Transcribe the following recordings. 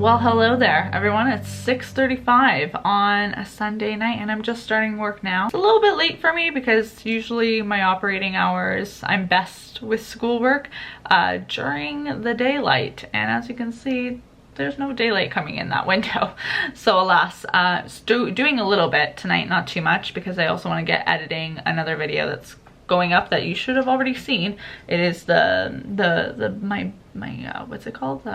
Well, hello there everyone. It's 6:35 on a Sunday night and I'm just starting work now. It's a little bit late for me because usually my operating hours, I'm best with schoolwork during the daylight, and as you can see, there's no daylight coming in that window. So alas, doing a little bit tonight, not too much, because I also want to get editing another video that's going up that you should have already seen. It is my what's it called?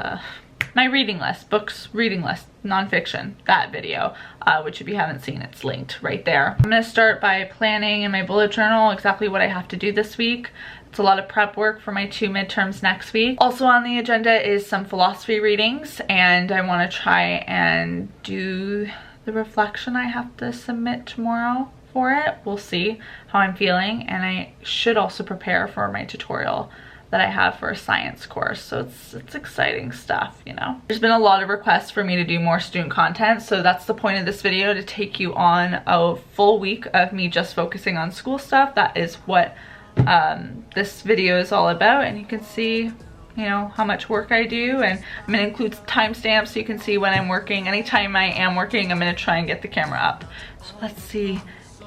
My reading list, books reading list, nonfiction, that video, which if you haven't seen, it's linked right there. I'm gonna start by planning in my bullet journal exactly what I have to do this week. It's a lot of prep work for my 2 midterms next week. Also on the agenda is some philosophy readings, and I want to try and do the reflection I have to submit tomorrow for it. We'll see how I'm feeling, and I should also prepare for my tutorial that I have for a science course. So it's exciting stuff, you know. There's been a lot of requests for me to do more student content, so that's the point of this video, to take you on a full week of me just focusing on school stuff. That is what this video is all about, and you can see, you know, how much work I do, and I'm gonna include timestamps so you can see when I'm working. Anytime I am working, I'm gonna try and get the camera up. So let's see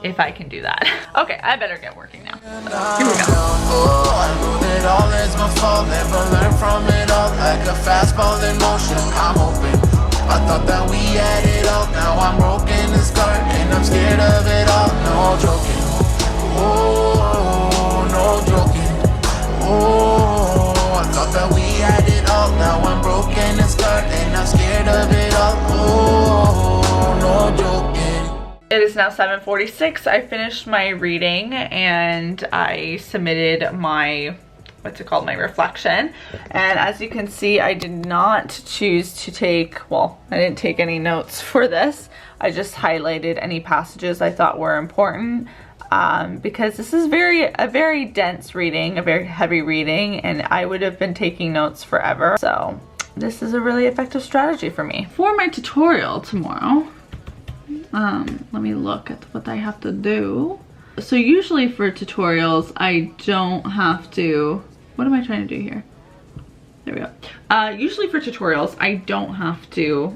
if I can do that. Okay, I better get working now. Here we go. I know that all is my fault, never learn from it all. Like a fastball in motion, I'm open. I thought that we had it all, now I'm broken and scarred, and I'm scared of it all. No joking, oh, no joking, oh, I thought that we had it all, now I'm broken and scarred, and I'm scared of it all. Oh, no joking. It is now 7:46. I finished my reading and I submitted my, what's it called, my reflection. And as you can see, I did not choose to take, well, I didn't take any notes for this. I just highlighted any passages I thought were important, because this is a very dense reading, a very heavy reading, and I would have been taking notes forever. So this is a really effective strategy for me. For my tutorial tomorrow, let me look at what I have to do. So usually for tutorials, I don't have to, what am I trying to do here? There we go. Usually for tutorials, I don't have to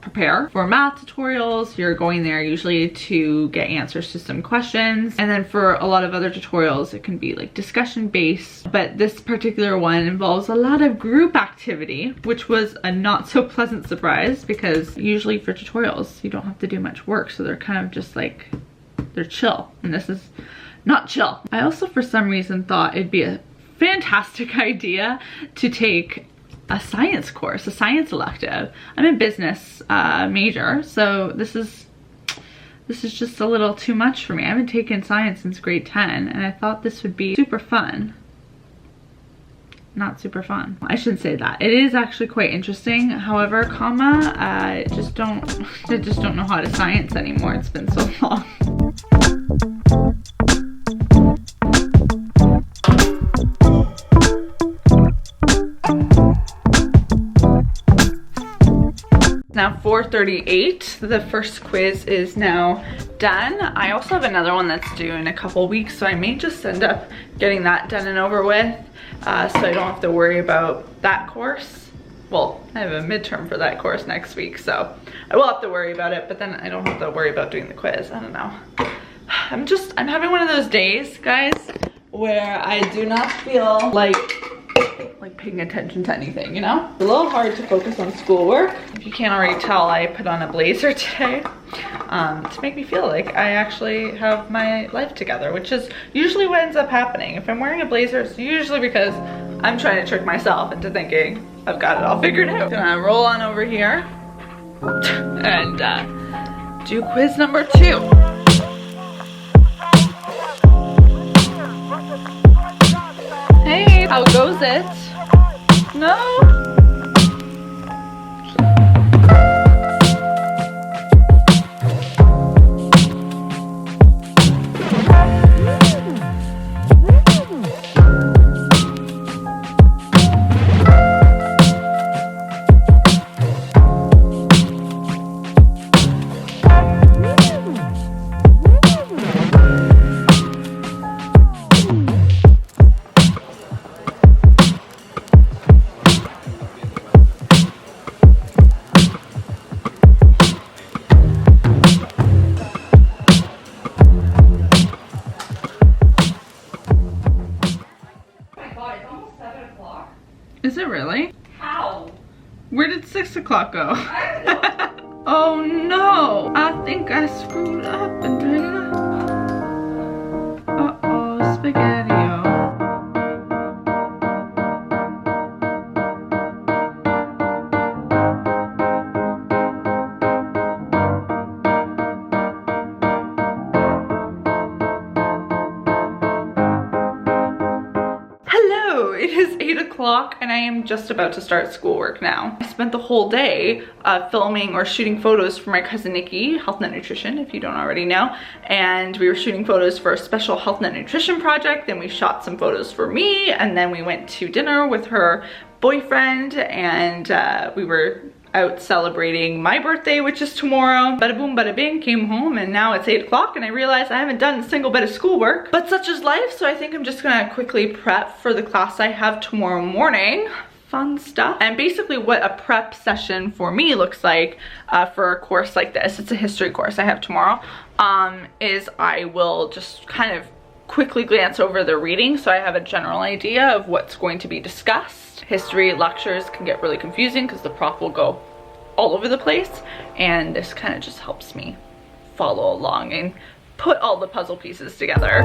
prepare. For math tutorials, you're going there usually to get answers to some questions. And then for a lot of other tutorials, it can be like discussion based. But this particular one involves a lot of group activity, which was a not so pleasant surprise, because usually for tutorials, you don't have to do much work. So they're kind of just like, they're chill. And this is not chill. I also, for some reason, thought it'd be a fantastic idea to take a science course, a science elective. I'm a business major, so this is just a little too much for me. I haven't taken science since grade 10, and I thought this would be super fun. Not super fun. I shouldn't say that. It is actually quite interesting. However, I just don't know how to science anymore. It's been so long. Now 4:38, the first quiz is now done. I also have another one that's due in a couple weeks, so I may just end up getting that done and over with, so I don't have to worry about that course. Well, I have a midterm for that course next week, so I will have to worry about it, but then I don't have to worry about doing the quiz. I don't know. I'm having one of those days, guys, where I do not feel like paying attention to anything, you know? It's a little hard to focus on schoolwork. If you can't already tell, I put on a blazer today to make me feel like I actually have my life together, which is usually what ends up happening. If I'm wearing a blazer, it's usually because I'm trying to trick myself into thinking I've got it all figured out. Gonna roll on over here and do quiz number 2. Hey, how goes it? No? Is it really? How? Where did 6 o'clock go? I don't know. Oh no! I think I screwed up and did it. Uh-oh, spaghetti-o. Hello, it is 8 o'clock and I am just about to start schoolwork now. I spent the whole day filming or shooting photos for my cousin Nikki, Health Net Nutrition, if you don't already know. And we were shooting photos for a special Health Net Nutrition project. Then we shot some photos for me, and then we went to dinner with her boyfriend, and we were out celebrating my birthday, which is tomorrow. Bada boom, bada bing, came home, and now it's 8 o'clock and I realized I haven't done a single bit of schoolwork. But such is life, so I think I'm just gonna quickly prep for the class I have tomorrow morning. Fun stuff. And basically what a prep session for me looks like for a course like this, it's a history course I have tomorrow, is I will just kind of quickly glance over the reading so I have a general idea of what's going to be discussed. History lectures can get really confusing because the prof will go all over the place, and this kind of just helps me follow along and put all the puzzle pieces together.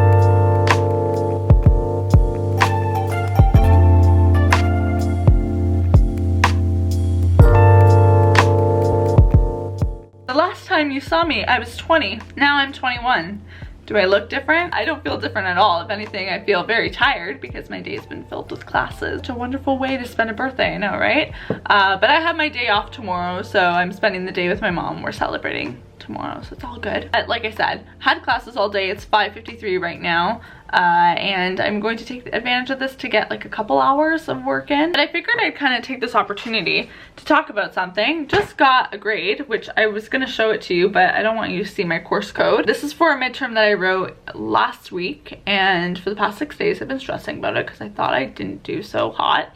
The last time you saw me, I was 20. Now I'm 21. Do I look different? I don't feel different at all. If anything, I feel very tired because my day's been filled with classes. It's a wonderful way to spend a birthday, I know, right? But I have my day off tomorrow, so I'm spending the day with my mom. We're celebrating tomorrow, so it's all good. Like I said, had classes all day. It's 5:53 right now, and I'm going to take advantage of this to get like a couple hours of work in. But I figured I'd kind of take this opportunity to talk about something. Just got a grade, which I was gonna show it to you, but I don't want you to see my course code. This is for a midterm that I wrote last week, and for the past 6 days I've been stressing about it because I thought I didn't do so hot.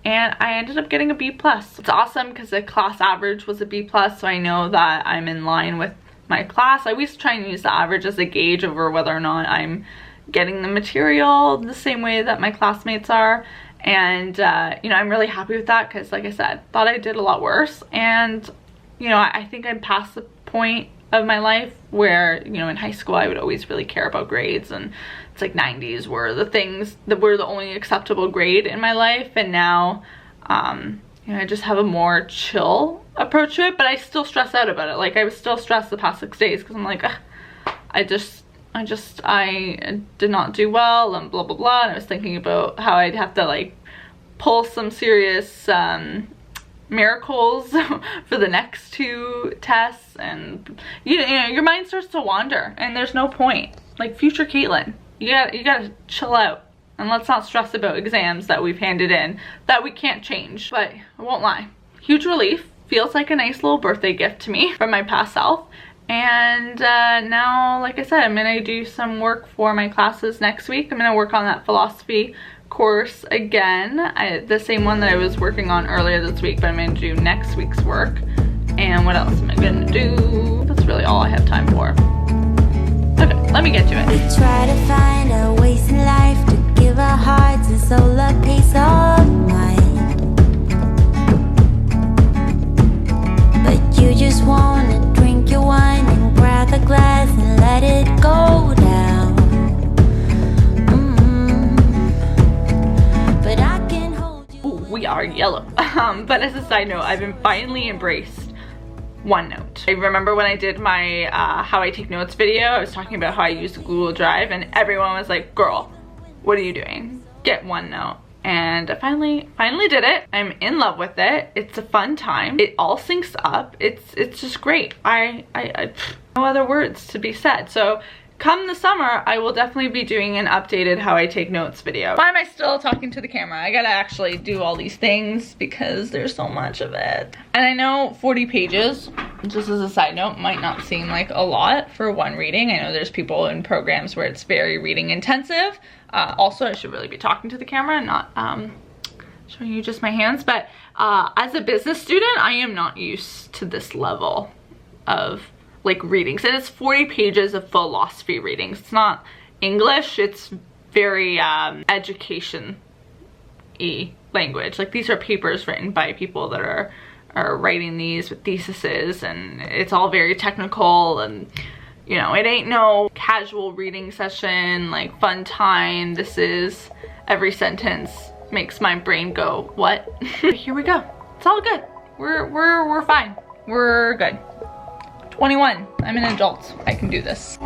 And I ended up getting a B+. It's awesome because the class average was a B+, so I know that I'm in line with my class. I always try and use the average as a gauge over whether or not I'm getting the material the same way that my classmates are. And you know, I'm really happy with that because, like I said, thought I did a lot worse. And you know, I think I'm past the point of my life where, you know, in high school I would always really care about grades, and it's like 90s were the things that were the only acceptable grade in my life. And now you know, I just have a more chill approach to it, but I still stress out about it. Like, I was still stressed the past 6 days because I'm like, I did not do well and blah blah blah, and I was thinking about how I'd have to like pull some serious miracles for the next 2 tests, and you know, your mind starts to wander, and there's no point. Like, future Caitlin, you gotta chill out, and let's not stress about exams that we've handed in that we can't change. But I won't lie, huge relief. Feels like a nice little birthday gift to me from my past self. And now, like I said, I'm gonna do some work for my classes next week. I'm gonna work on that philosophy course again, the same one that I was working on earlier this week, but I'm gonna do next week's work. And what else am I gonna do? That's really all I have time for. Okay, let me get to it. We try to find our ways in life to give our hearts and soul a peace of mind, but you just wanna drink your wine and grab the glass and let it go down. But I can hold you. Ooh, we are yellow. But as a side note, I've been finally embraced OneNote. I remember when I did my how I take notes video, I was talking about how I use Google Drive, and everyone was like, girl, what are you doing? Get OneNote. And I finally did it. I'm in love with it. It's a fun time. It all syncs up. It's just great. I no other words to be said. So come the summer, I will definitely be doing an updated how I take notes video. Why am I still talking to the camera? I gotta actually do all these things because there's so much of it. And I know 40 pages, just as a side note, might not seem like a lot for one reading. I know there's people in programs where it's very reading intensive. Also, I should really be talking to the camera and not showing you just my hands. But as a business student, I am not used to this level of like readings, and it's 40 pages of philosophy readings. It's not English, it's very education-y language. Like, these are papers written by people that are writing these with theses, and it's all very technical, and you know, it ain't no casual reading session, like fun time. This is every sentence makes my brain go, what? Here we go. It's all good. We're fine. We're good. 21. I'm an adult. I can do this.